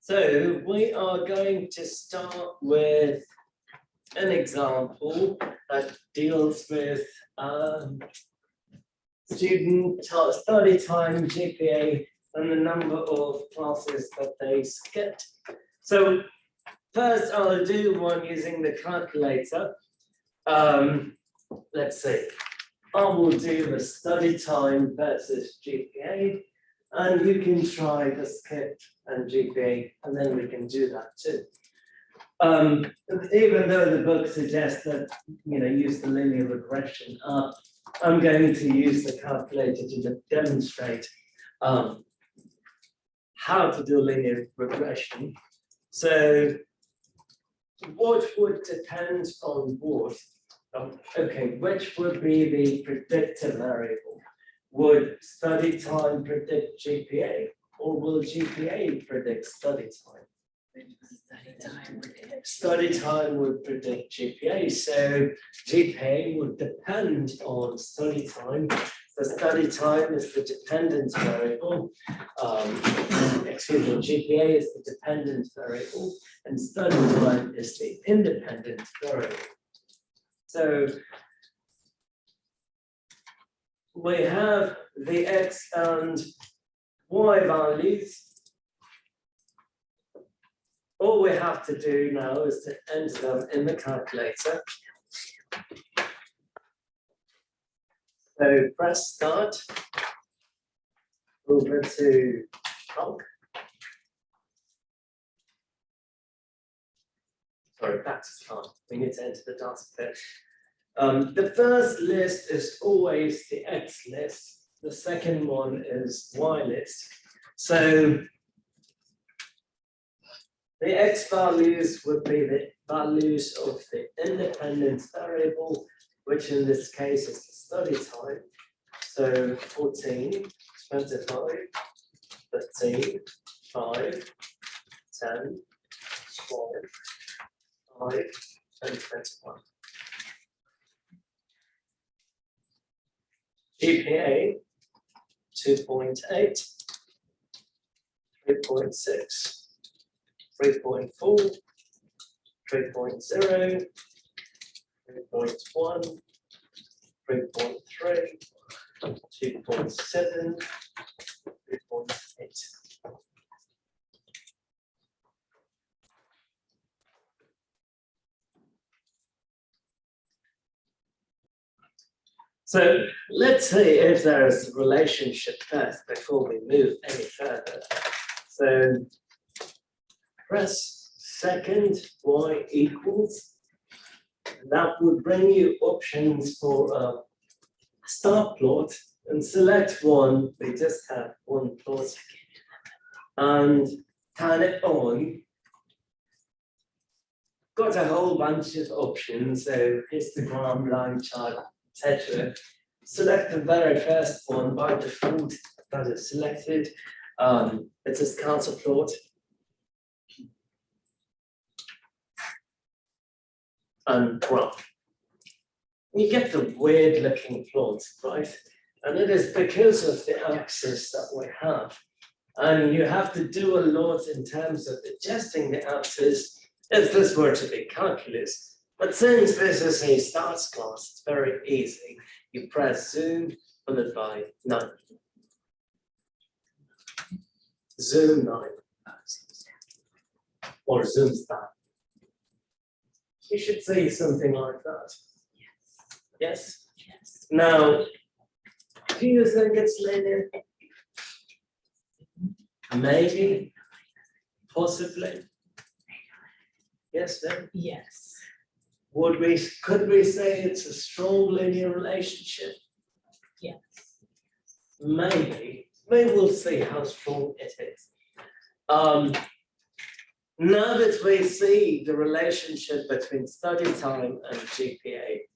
So we are going to start with an example that deals with student study time, GPA, and the number of classes that they skipped. So first I'll do one using the calculator. Let's see, I will do the study time versus GPA, and you can try the skipped and GPA, and then we can do that too. Even though the book suggests that, use the linear regression, I'm going to use the calculator to demonstrate how to do linear regression. So what would depend on what? Okay, which would be the predictor variable? Would study time predict GPA, or will GPA predict study time? Study time would predict GPA, so GPA would depend on study time. The study time is the dependent variable. GPA is the dependent variable, and study time is the independent variable. So we have the X and Y values. All we have to do now is to enter them in the calculator. So press start, over to calc. Sorry, back to start. We need to enter the data bit. The first list is always the X list. The second one is Y list. So the X values would be the values of the independent variable, which in this case is the study time. So 14, 25, 13, 5, 10, 12, 5, and 21. GPA 2.8, 3.6. 3.4, 3.0, 3.1, 3.3, 2.7, 3.8. So let's see if there is a relationship first before we move any further. So press second Y equals. That would bring you options for a star plot, and select one. We just have one plot, and turn it on. Got a whole bunch of options, so histogram, line chart, etc. Select the very first one. By default, that is selected. It's a scatter plot. And graph. You get the weird looking plots, right? And it is because of the axis that we have. And you have to do a lot in terms of adjusting the axis if this were to be calculus. But since this is a stats class, it's very easy. You press zoom followed by 9. Zoom 9. Or zoom star. You should say something like that. Yes? Yes. Now, do you think it's linear? Maybe, possibly. Yes, then? Yes. Could we say it's a strong linear relationship? Yes. Maybe. Maybe we'll see how strong it is. Now that we see the relationship between study time and GPA,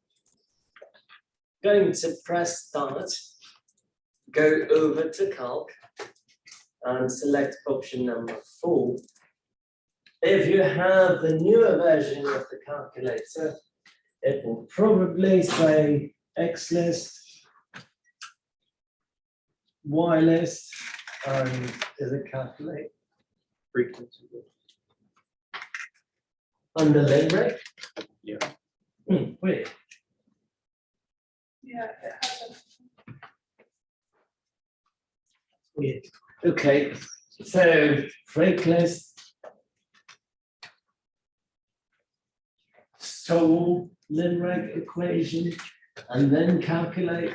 going to press start, go over to calc, and select option number 4. If you have the newer version of the calculator, it will probably say X list, Y list, and does it calculate? frequency. Under limb reg? Yeah. Weird. Yeah, it hasn't. Weird. Okay, so Frequency solve limb reg equation and then calculate.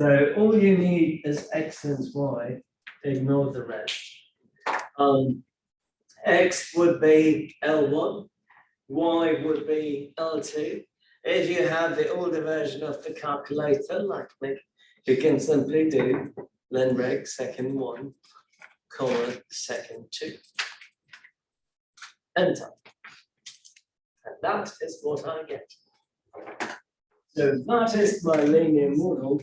So all you need is x and y, ignore the rest. X would be L1, y would be L2. If you have the older version of the calculator, like me, you can simply do len reg second 1, comma, second 2. Enter. And that is what I get. So that is my linear model.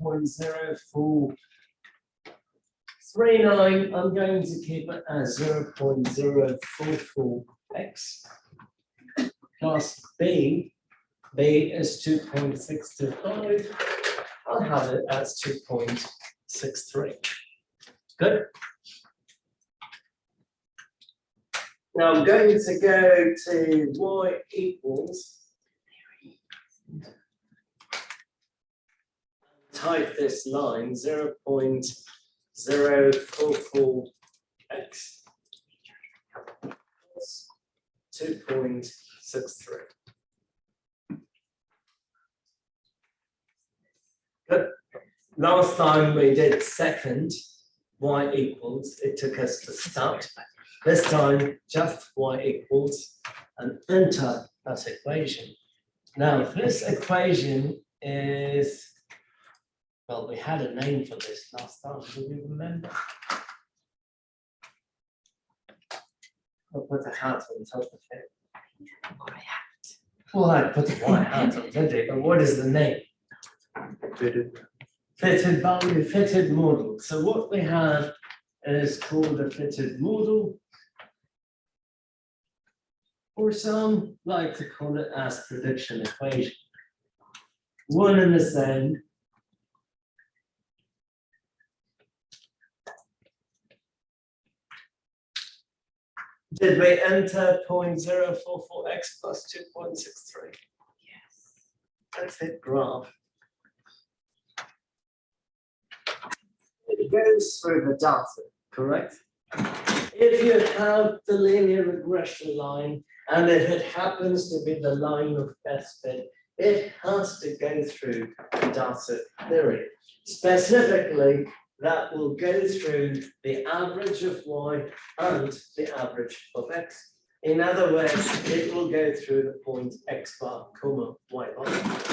0.0439, I'm going to keep it as 0.044x plus b is 2.625, I'll have it as 2.63. Good. Now I'm going to go to y equals, type this line 0.044x plus 2.63. Good. Last time we did second y equals, it took us to start. This time, just y equals and enter that equation. Now, this equation is, well, we had a name for this last time, do you remember? I'll put a hat on top of it. Well, I put a white hat on it, but what is the name? Fitted. Fitted value, fitted model. So what we have is called a fitted model, or some like to call it as prediction equation. One and the same. Did we enter 0.044x plus 2.63? Yes. Let's hit graph. It goes through the data, correct? If you have the linear regression line, and if it happens to be the line of best fit, it has to go through the data period. Specifically, that will go through the average of y and the average of x. In other words, it will go through the point x bar, comma, y bar,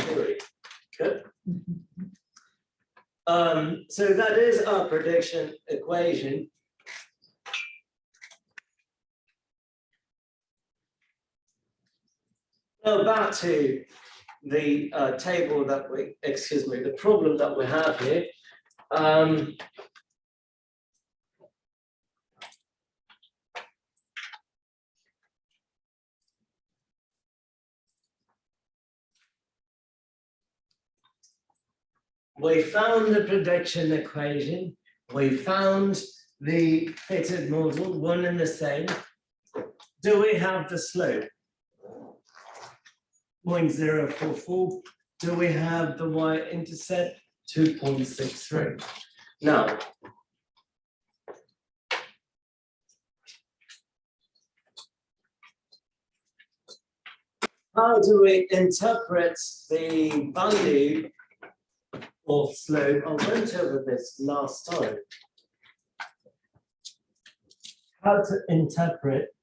period. Good? So that is our prediction equation. Now back to the table that we, excuse me, the problem that we have here. We found the prediction equation, we found the fitted model, one and the same. Do we have the slope? 0.044. Do we have the y-intercept? 2.63. Now, how do we interpret the value of slope? I went over this last time. How to interpret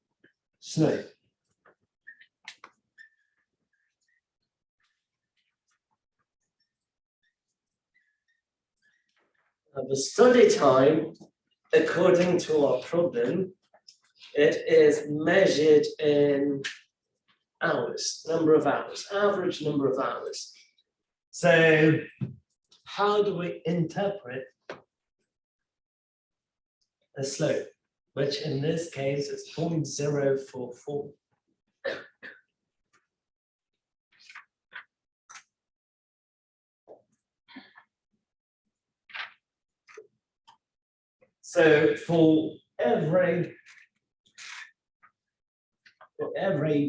slope. The study time, according to our problem, it is measured in hours, number of hours, average number of hours. So how do we interpret a slope, which in this case is 0.044? So for every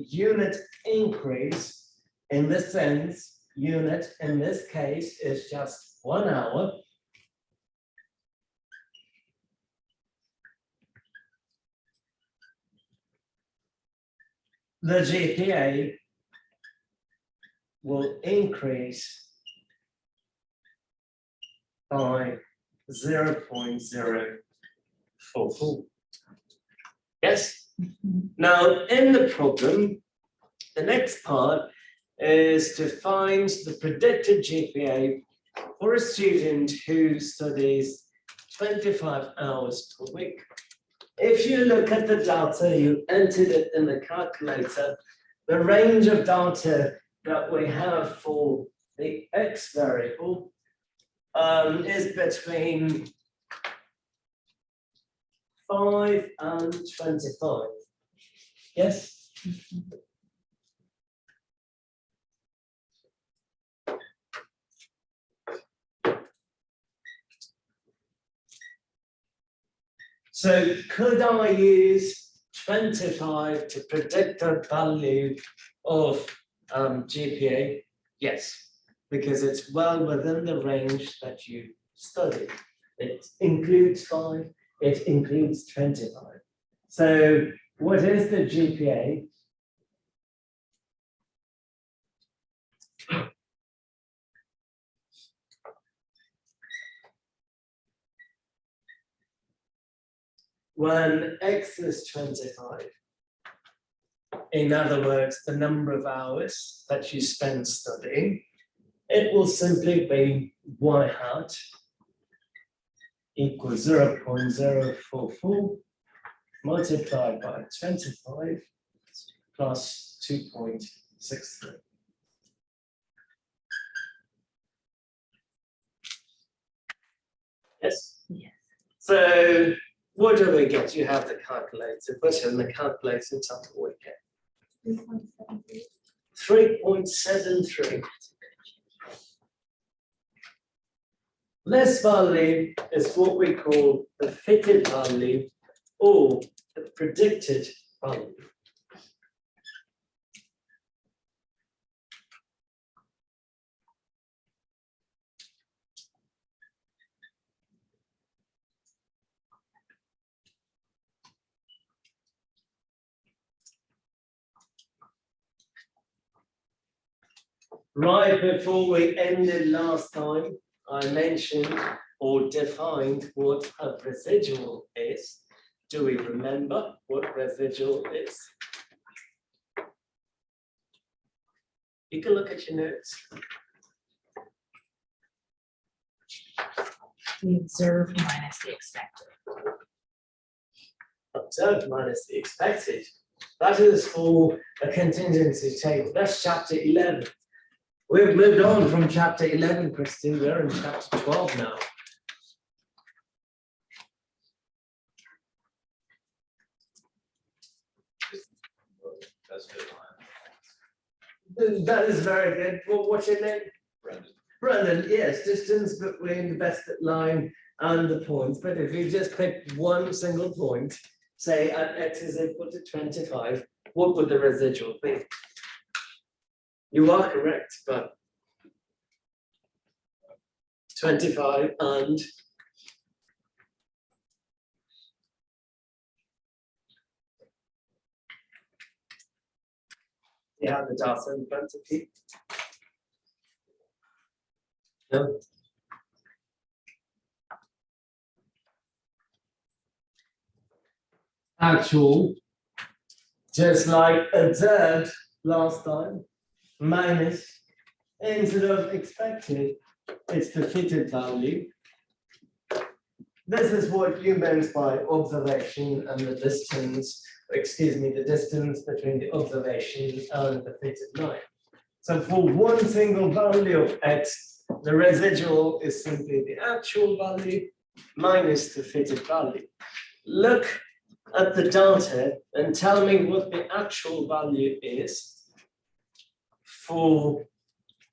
unit increase, in this sense, unit in this case is just 1 hour. The GPA will increase by 0.044. Yes? Now, in the problem, the next part is to find the predicted GPA for a student who studies 25 hours per week. If you look at the data, you entered it in the calculator, the range of data that we have for the X variable is between 5 and 25. Yes? So could I use 25 to predict the value of GPA? Yes, because it's well within the range that you studied. It includes 5, it includes 25. So what is the GPA? When X is 25, in other words, the number of hours that you spend studying, it will simply be y hat equals 0.044 multiplied by 25 plus 2.63. Yes? Yes. So what do we get? You have the calculator. Put it in the calculator and tell me what we get. 3.73. This value is what we call the fitted value or the predicted value. Right before we ended last time, I mentioned or defined what a residual is. Do we remember what residual is? You can look at your notes. The observed minus the expected. Observed minus the expected. That is for a contingency table. That's chapter 11. We've moved on from chapter 11, Christine. We're in chapter 12 now. That's good. That is very good. Well, what's your name? Brendan. Brendan, yes, distance between the basket line and the points. But if you just pick one single point, say at X is equal to 25, what would the residual be? You are correct, but 25 and you have the data in front of you. No. Actual, just like observed last time, minus, instead of expected, it's the fitted value. This is what you meant by observation and the distance, excuse me, the distance between the observation and the fitted line. So for one single value of X, the residual is simply the actual value minus the fitted value. Look at the data and tell me what the actual value is for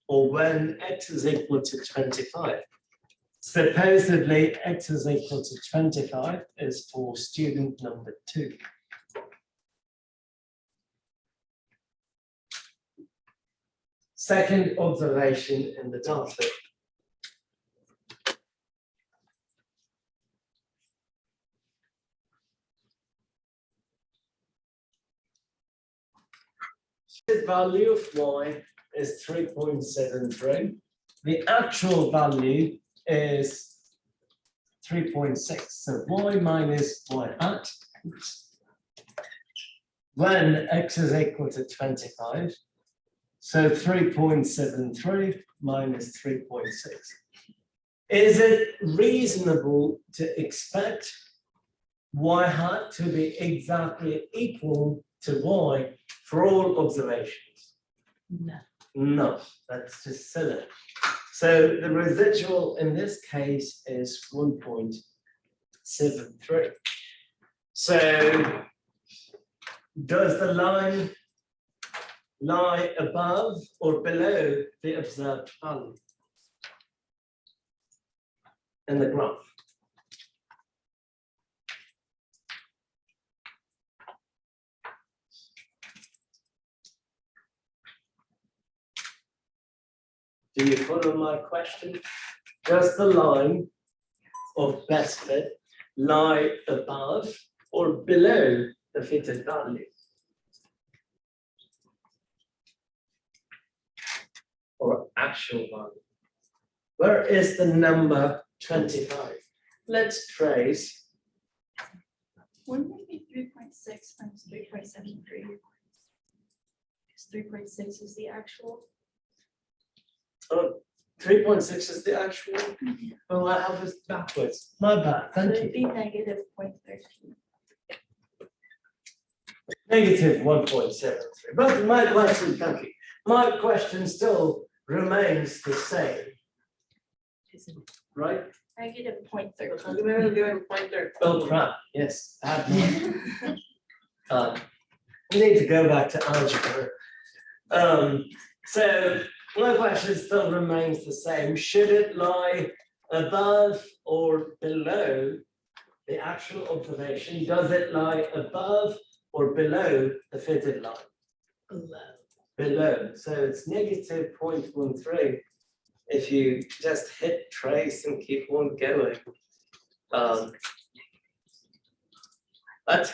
or when X is equal to 25. supposedly x is equal to 25 is for student number 2. Second observation in the data. The value of y is 3.73. The actual value is 3.6. So y minus y hat, when x is equal to 25. So 3.73 minus 3.6. Is it reasonable to expect y hat to be exactly equal to y for all observations? No. No, that's just silly. So the residual in this case is 1.73. So does the line lie above or below the observed value in the graph? Do you follow my question? Does the line of best fit lie above or below the fitted value? Or actual value? Where is the number 25? Let's trace. Wouldn't it be 3.6 times 3.73? Because 3.6 is the actual. 3.6 is the actual. Oh, I have this backwards. My bad. So Thank it'd you. be negative 0.13. Negative 1.73. But my question, thank you. My question still remains the same, Isn't it? right? Negative 0.13. Oh crap, yes. I have no- we need to go back to algebra. So my question still remains the same. Should it lie above or below the actual observation? Does it lie above or below the fitted line? Below. Below. So it's negative 0.13. If you just hit trace and keep on going. That's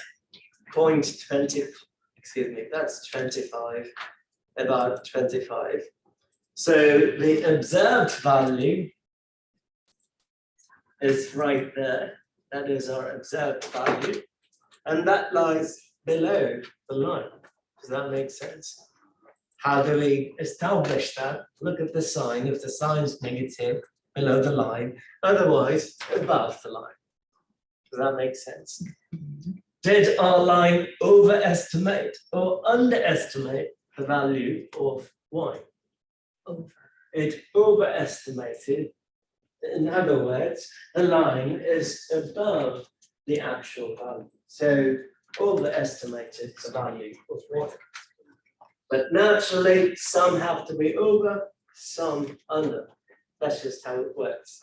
0.20, excuse me, that's 25, about 25. So the observed value is right there. That is our observed value. And that lies below the line. Does that make sense? How do we establish that? Look at the sign. If the sign's negative, below the line, otherwise above the line. Does that make sense? Did our line overestimate or underestimate the value of y? Over. It overestimated. In other words, the line is above the actual value. So overestimated the value of y. But naturally, some have to be over, some under. That's just how it works.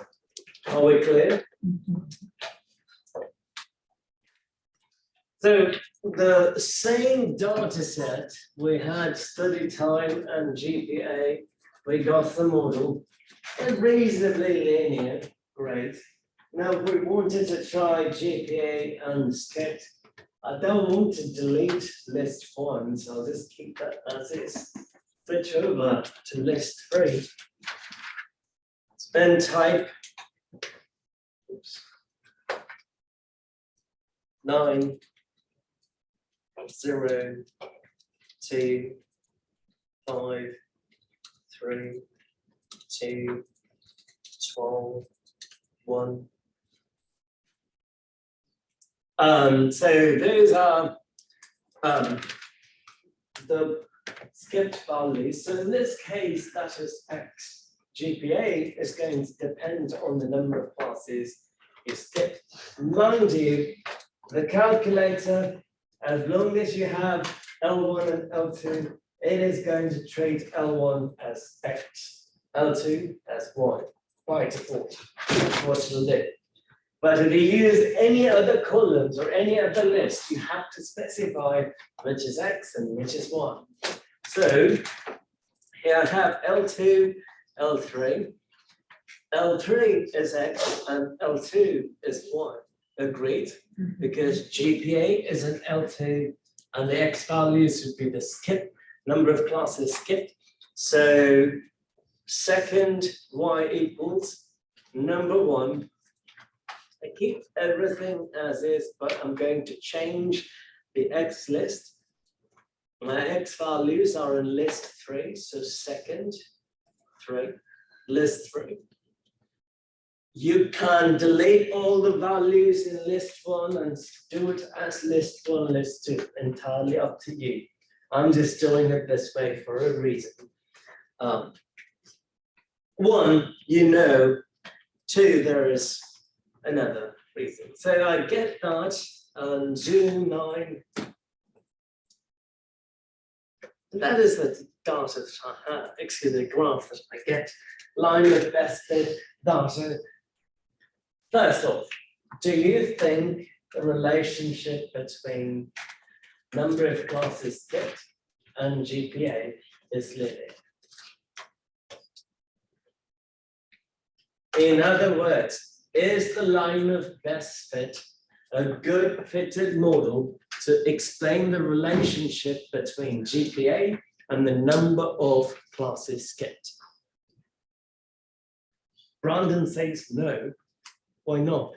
Are we clear? So the same data set, we had study time and GPA, we got the model, they're reasonably linear, great. Now we wanted to try GPA and sketch. I don't want to delete list 1, so I'll just keep that as is. Switch over to list 3. Then type 9, 0, 2, 5, 3, 2, 12, 1. So those are the skipped values. So in this case, that is X. GPA is going to depend on the number of classes you skip. Mind you, the calculator, as long as you have L1 and L2, it is going to treat L1 as X, L2 as Y. by default. That's what it'll do. But if you use any other columns or any other list, you have to specify which is X and which is Y. So here I have L2, L3. L3 is X and L2 is Y. Agreed? Because GPA is an L2 and the X values would be the skip, number of classes skipped. So second Y equals number 1. I keep everything as is, but I'm going to change the X list. My X values are in list 3, so second 3, list 3. You can delete all the values in list 1 and do it as list 1, list 2, entirely up to you. I'm just doing it this way for a reason. 1, you know. 2, there is another reason. So I get that on June 9. That is the data that I have, excuse me, graph that I get. Line of best fit data. First off, do you think the relationship between number of classes skipped and GPA is linear? In other words, is the line of best fit a good fitted model to explain the relationship between GPA and the number of classes skipped? Brandon says no. Why not?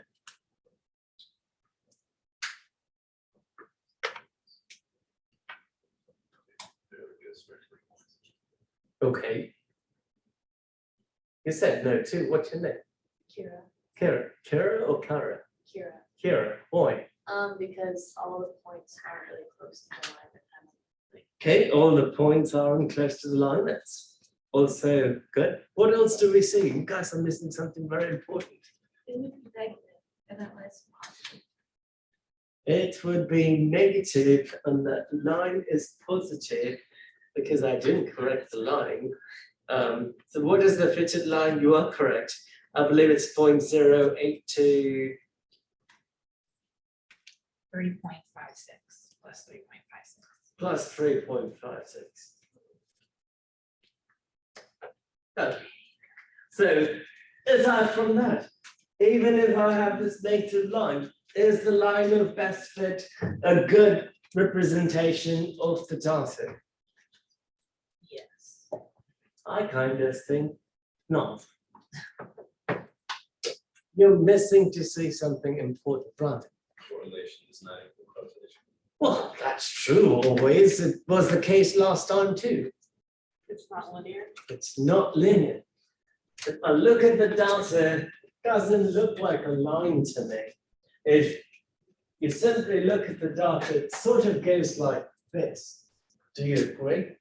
Okay. You said no too. What's your name? Kira. Kira. Kira or Kara? Kira. Kira. Why? Because all the points aren't really close to the line that I'm. Okay, all the points aren't close to the line. That's also good. What else do we see? You guys are missing something very important. It would be negative, and that was positive. It would be negative and that line is positive because I didn't correct the line. So what is the fitted line? You are correct. I believe it's 0.082. 3.56 plus 3.56. Plus 3.56. Okay. So aside from that, even if I have this negative line, is the line of best fit a good representation of the data? Yes. I kind of think not. You're missing to see something important, right? Correlation is not equal causation. Well, that's true always. It was the case last time too. It's not linear. It's not linear. If I look at the data, it doesn't look like a line to me. If you simply look at the data, it sort of goes like this. Do you agree?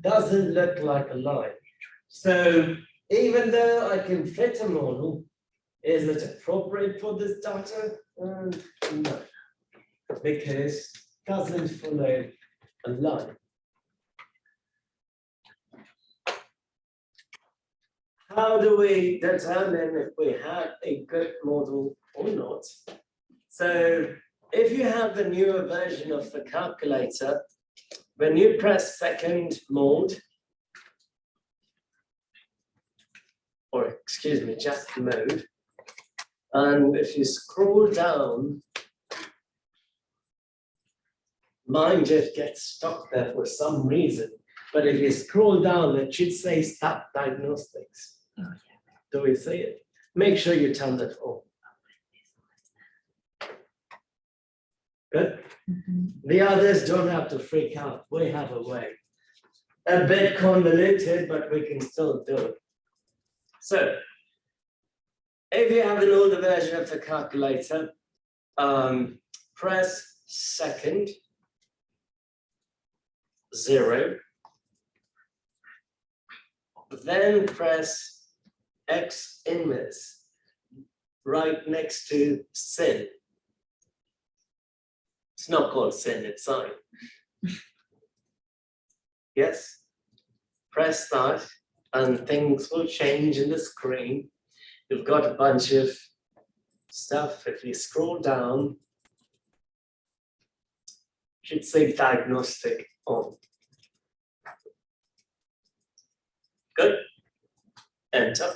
Doesn't look like a line. So even though I can fit a model, is it appropriate for this data? No, because it doesn't follow a line. How do we determine if we have a good model or not? So if you have the newer version of the calculator, when you press second mode, or excuse me, just mode, and if you scroll down, mine just gets stuck there for some reason. But if you scroll down, it should say start diagnostics. Oh, yeah. Do we see it? Make sure you turn that on. Good. The others don't have to freak out. We have a way. A bit convoluted, but we can still do it. So, if you have an older version of the calculator, press second, 0, then press X inverse right next to sin. It's not called sin, it's sine. Yes, press that and things will change in the screen you've got a bunch of stuff. If you scroll down, should say diagnostic on. Good. Enter.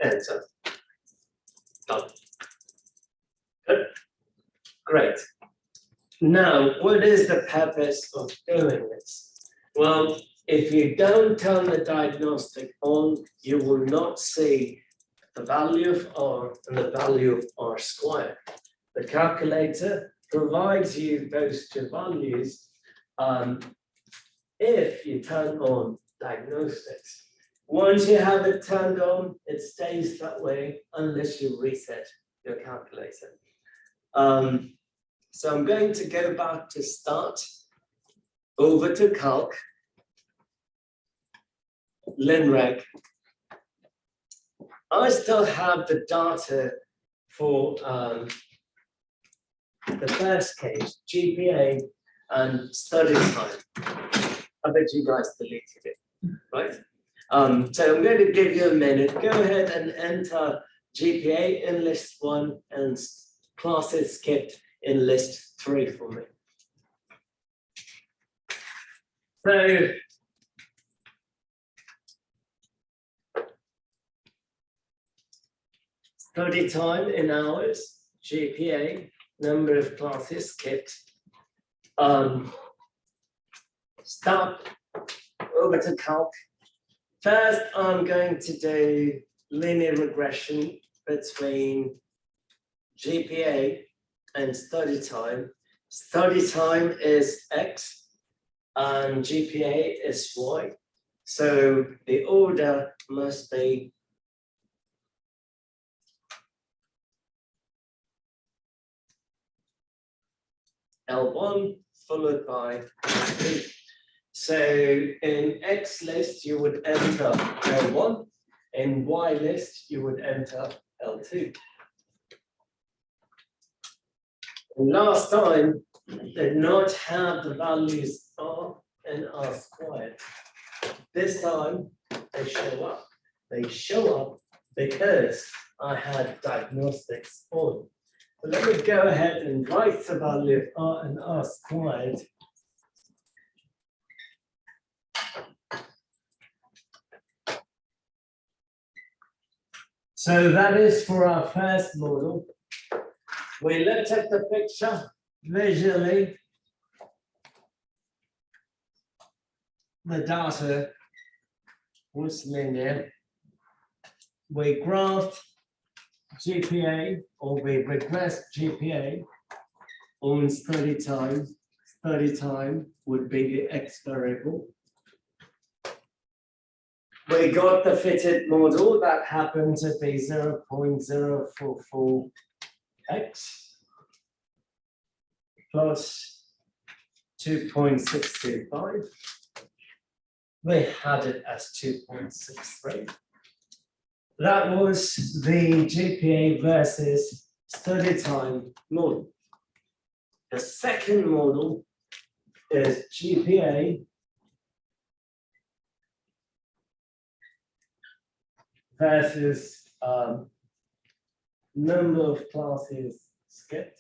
Enter. Done. Good. Great. Now, what is the purpose of doing this? Well, if you don't turn the diagnostic on, you will not see the value of R and the value of R squared. The calculator provides you those two values if you turn on diagnostics. Once you have it turned on, it stays that way unless you reset your calculator. So I'm going to go back to start, over to calc, linreg. I still have the data for the first case, GPA and study time. I bet you guys deleted it, right? So I'm going to give you a minute. Go ahead and enter GPA in list 1 and classes skipped in list 3 for me. So study time in hours, GPA, number of classes skipped. Start, over to calc. First, I'm going to do linear regression between GPA and study time. Study time is X and GPA is Y. So the order must be L1 followed by L2. So in X list, you would enter L1. In Y list, you would enter L2. And last time, did not have the values R and R squared. This time, they show up. They show up because I had diagnostics on. So let me go ahead and write the value of R and R squared. So that is for our first model. We looked at the picture visually. The data was linear. We graphed GPA, or we regressed GPA on study time. Study time would be the X variable. We got the fitted model that happened to be 0.044x plus 2.625. We had it as 2.63. That was the GPA versus study time model. The second model is GPA versus number of classes skipped.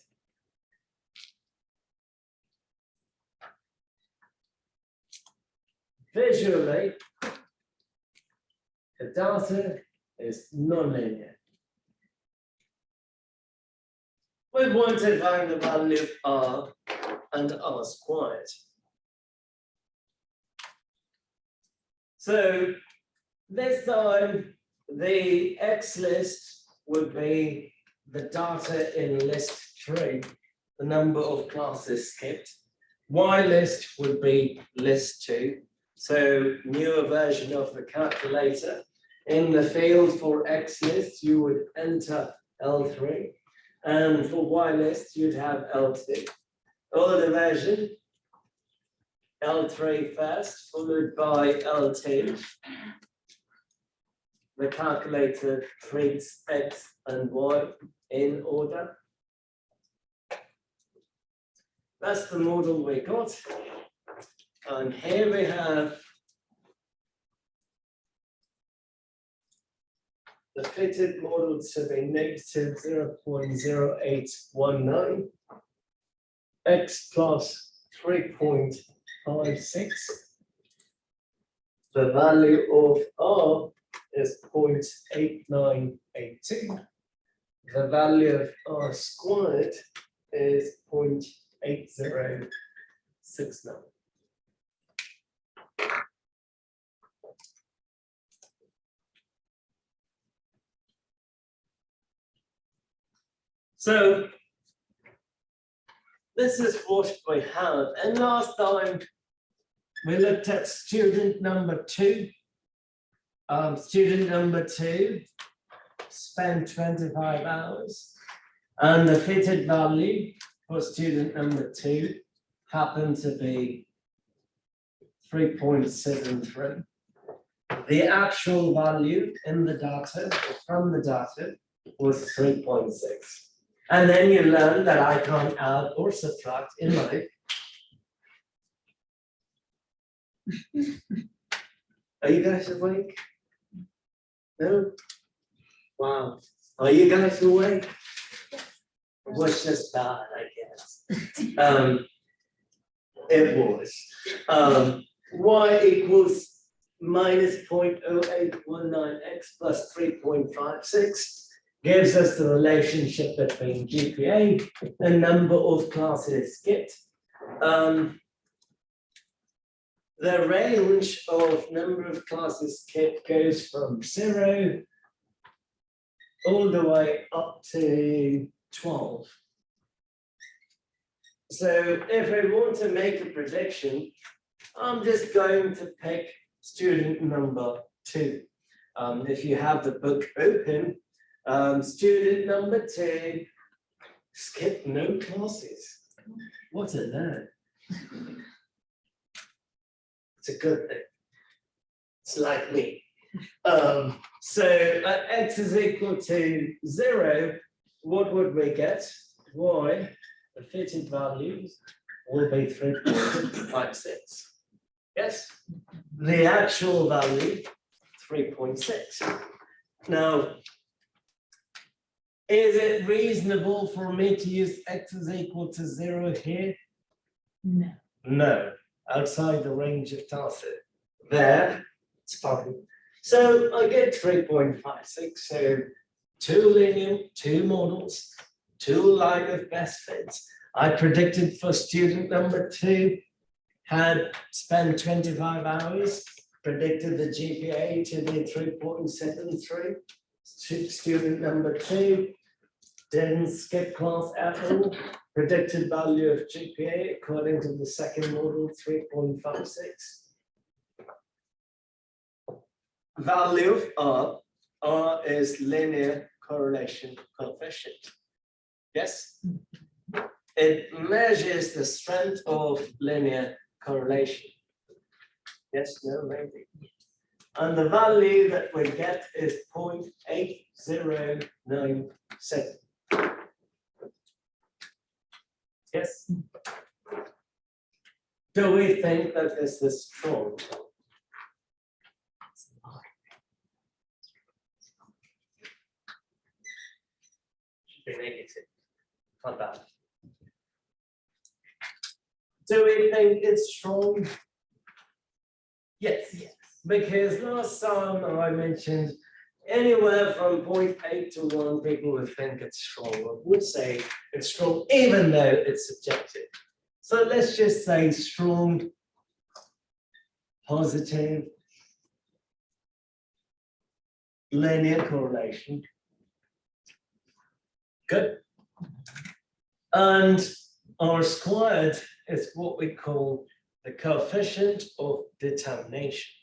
Visually, the data is nonlinear. We want to find the value of R and R squared. So this time, the X list would be the data in list 3, the number of classes skipped. Y list would be list 2. So newer version of the calculator. In the field for X list, you would enter L3. And for Y list, you'd have L2. Older version, L3 first, followed by L2. The calculator treats X and Y in order. That's the model we got. And here we have the fitted model to be negative 0.0819, x plus 3.56. The value of R is 0.8982. The value of R squared is 0.8069. So this is what we have. And last time we looked at student number 2. Student number 2 spent 25 hours, and the fitted value for student number 2 happened to be 3.73. The actual value in the data, or from the data, was 3.6. And then you learn that I can't add or subtract in life. Are you guys awake? No? Wow. Are you guys awake? It was just bad, I guess. It was. Y equals minus 0.0819x plus 3.56 gives us the relationship between GPA and number of classes skipped. The range of number of classes skipped goes from 0 all the way up to 12. So if I want to make a prediction, I'm just going to pick student number 2. If you have the book open, student number 2 skipped no classes. What a nerd. It's a good thing. It's like me. So at x is equal to 0, what would we get? Y, the fitted values, will be 3.56. Yes? The actual value, 3.6. Now, is it reasonable for me to use x is equal to 0 here? No. No, outside the range of tacit. There, it's fine. So I get 3.56, so 2 linear, 2 models, 2 line of best fits. I predicted for student number 2, had spent 25 hours, predicted the GPA to be 3.73. Student number 2 didn't skip class at all, predicted value of GPA according to the second model, 3.56. Value of R is linear correlation coefficient. Yes? It measures the strength of linear correlation. Yes, no, maybe. And the value that we get is 0.8097. Yes? Do we think that this is strong? Should be negative. Not bad. Do we think it's strong? Yes. Yes. Because last time I mentioned anywhere from 0.8 to 1, people would think it's strong. I would say it's strong, even though it's subjective. So let's just say strong, positive, linear correlation. Good. And R squared is what we call the coefficient of determination.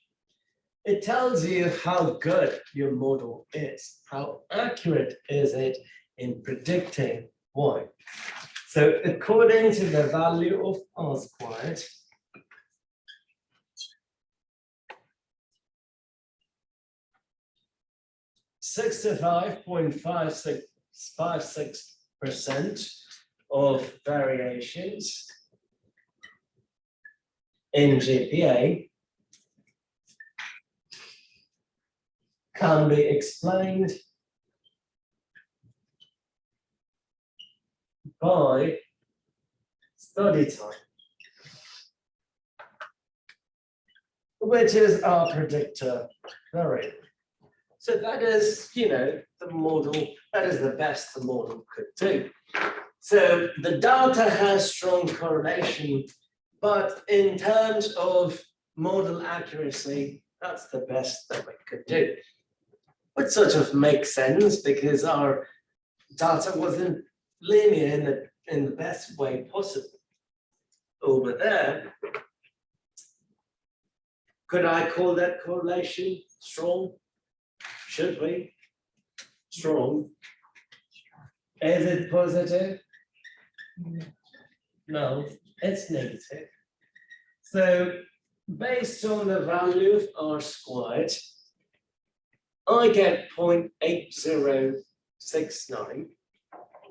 It tells you how good your model is, how accurate is it in predicting Y. So according to the value of R squared, (65.56% of variations in GPA can be explained by study time, which is our predictor variable. So that is, the model, that is the best the model could do. So the data has strong correlation, but in terms of model accuracy, that's the best that we could do. Which sort of makes sense because our data wasn't linear in the best way possible. Over there, could I call that correlation strong? Should we? Strong. Is it positive? No, it's negative. So based on the value of R squared, I get 0.8069,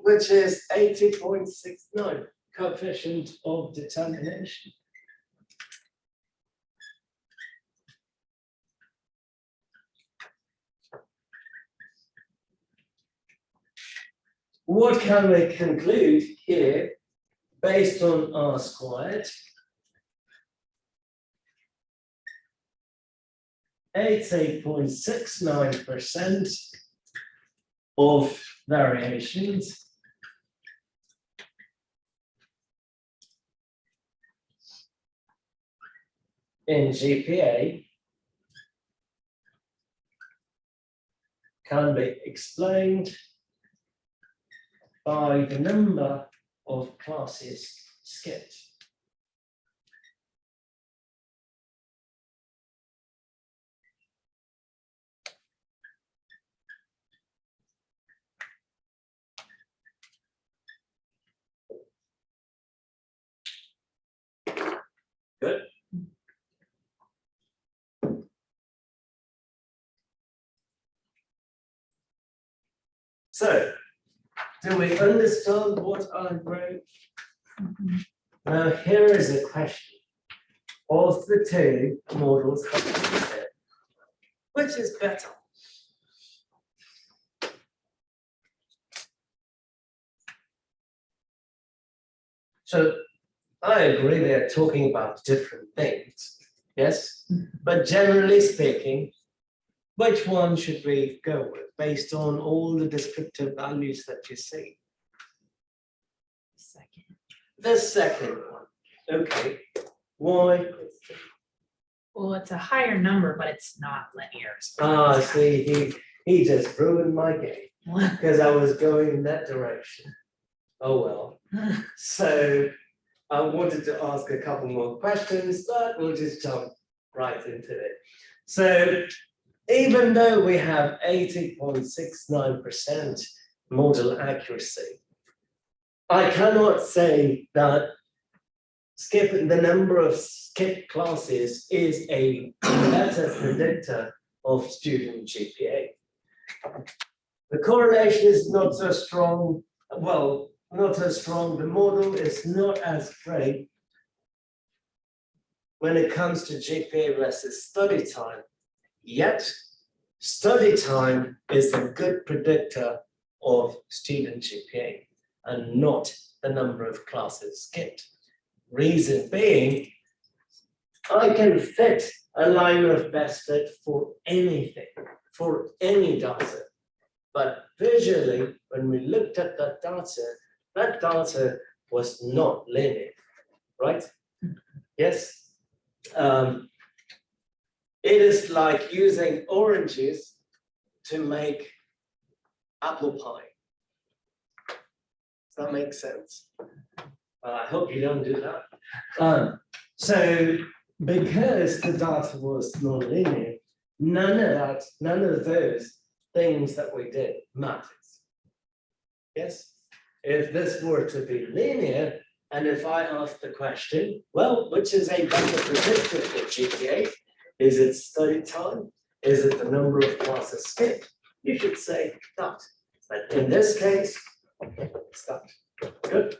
which is 80.69 coefficient of determination. What can we conclude here based on R squared? 80.69% of variations in GPA can be explained by the number of classes skipped. Good. So, do we understand what I wrote? Now, here is a question. Of the two models, which is better? So, I agree they're talking about different things, yes? But generally speaking, which one should we go with based on all the descriptive values that you see? Second. The second one, okay. Why? Well, it's a higher number, but it's not linear. so Ah, it's see, he just ruined my game not- because I was going in that direction. Oh, well. So I wanted to ask a couple more questions, but we'll just jump right into it. So even though we have 80.69% model accuracy, I cannot say that skipping the number of skipped classes is a better predictor of student GPA. The correlation is not so strong, well, not as strong, the model is not as great when it comes to GPA versus study time. Yet, study time is a good predictor of student GPA and not the number of classes skipped. Reason being, I can fit a line of best fit for anything, for any data. But visually, when we looked at that data was not linear, right? Yes. It is like using oranges to make apple pie. Does that make sense? I hope you don't do that. So because the data was non-linear, none of those things that we did matters. Yes? If this were to be linear, and if I ask the question, well, which is a better predictor for GPA? Is it study time? Is it the number of classes skipped? You should say that. But in this case, it's that. Good.